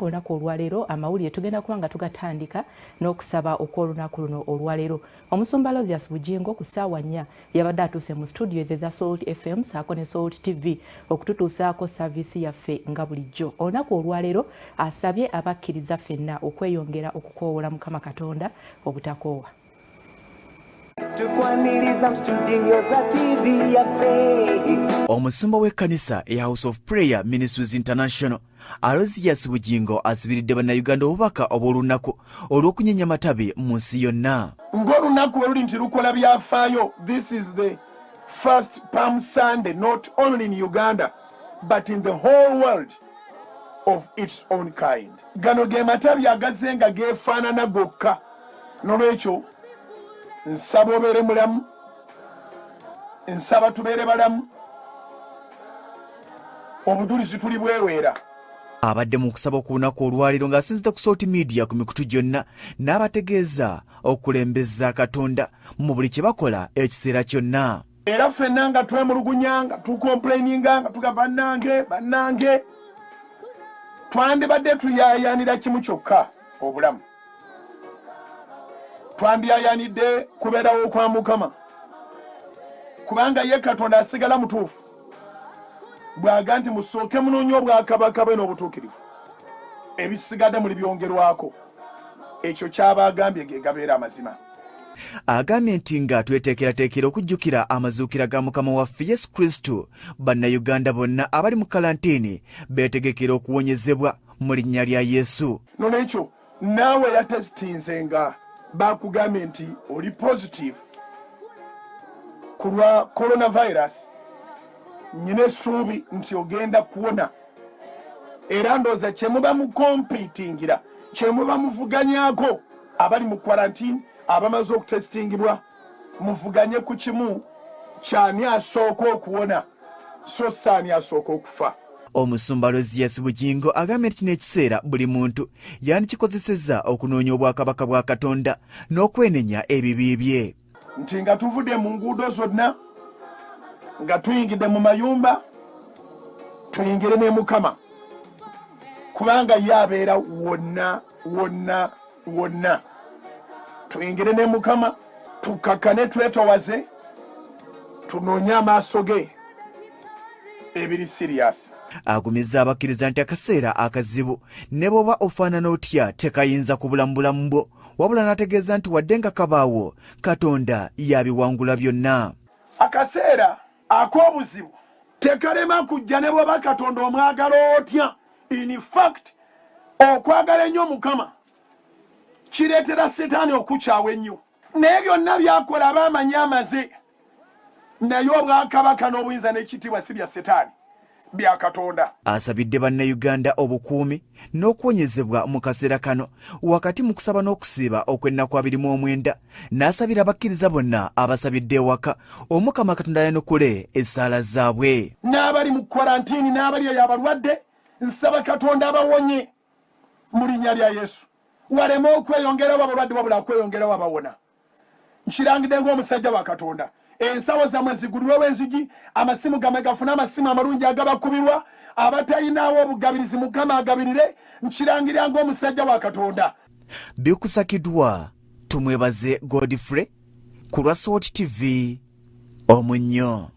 olunaku olwaleero amawulire tugenda kuba nga tugatandika n'okusaba okw'olunaku luno olwaleero. Omusumba Lozias Bujingo ku ssaawa 4 yabadde atuuse mu studio eza Salt FM saako ne Salt TV okututuusaako saaviisi yaffe nga bulijjo. Olunaku olwaleero asabye abakkiriza ffenna okweyongera okukoowoola Mukama Katonda obutakoowa. Omusumba w'ekkanisa ya House of Prayer Ministries International Lozias Bujingo asibiridde bannayuganda obubaka obw'olunaku olw'okunyenya amatabi mu nsi yonna. Ng'olunaku bwe luli nti lukola byafaayo, this is the first Palm Sunday not only in Uganda but in the whole world of its own kind. Gano ge matabi agaze nga geefaanana gokka. Nolwekyo nsaba obeere mulamu, nsaba tubeere balamu, obujulizi tuli bweweera. Abadde mu kusaba ku lunaku olwaleero ng'asinzidde ku Salt Media ku mikutu gyonna n'abategeeza okulembeza Katonda mu buli kye bakola ekiseera kyonna. Era ffenna nga twemulugunyanga, tukomplaininga nga tuga bannange, twandibadde tuyaayaanira kimu kyokka obulamu. Twandiyaayaanidde kubeerawo kwa Mukama, kubanga ye Katonda asigala mutuufu bw'aga nti musooke munoonye obwakabaka bwe n'obutuukirivu, ebisigadde muli byongerwako. Ekyo kyaba agambye ge gabeera amazima. Agambye nti nga tweteekerateekera okujjukira amazuukira ga Mukama waffe Yesu Kristo, bannayuganda bonna abali mu kalantiini beetegekera okuwonyezebwa mu linnya lya Yesu. Nolwekyo naawe yatesitinze nga bakugambye nti oli positive ku lwa coronavirus, nyina essuubi nti ogenda kuwona. Era ndowooza kye muba mukompitingira, kye muba muvuganyaako abali mu quarantine abamaze okutesitingibwa, muvuganye ku kimu kyani asooka okuwona so saani asooka okufa. Omusumba Lozias Bujingo agambye nti kino ekiseera buli muntu yandikikozesezza okunoonya obwakabaka bwa Katonda n'okwenenya ebibi bye. Nti nga tuvudde mu nguudo zonna, nga tuyingidde mu mayumba, tuyingire ne Mukama, kubanga ye abeera wonna. Tuyingire ne Mukama, tukakkane twetowaze, tunoonye amaaso ge ebiri sirias. Agumizza abakkiriza nti akaseera akazibu ne bw'oba ofaanana otya tekayinza kubulamu bulamu bwo, wabula n'ategeeza nti wadde nga kabaawo Katonda yabiwangula byonna. Akaseera ak'obuzibu tekalema kujja ne bw'oba Katonda omwagala otya. In fact, okwagala ennyo Mukama kireetera Setaani okukyawa ennyo. Naye byonna byakola abaamanyi amaze, naye obwakabaka n'obuyinza n'ekitiibwa si bya Setaani, bya Katonda. Asabidde bannayuganda obukuumi n'okuwonyezebwa mu kaseera kano wakati mu kusaba n'okusiiba okw'ennaku 29, n'asabira abakkiriza bonna abasabidde ewaka Omukama Katonda ayanukule essaala zaabwe. N'abali mu kwarantini n'abali eyo abalwadde, nsaba Katonda abawonye mu linnya lya Yesu. Waleme okweyongerawo abalwadde wabula okweyongerawo abawona. Nkirangidde ng'omusajja wa Katonda, ensawo zammwe zigulirwewo enzigi, amasimu gammwe gafune amasimu amalungi agabakubirwa, abatayinaawo obugabirizi Mukama agabirire. Nkirangirira ng'omusajja wa Katonda. Bikusakiddwa tumwebaze Godfrey ku lwa Salt TV Omunnyo.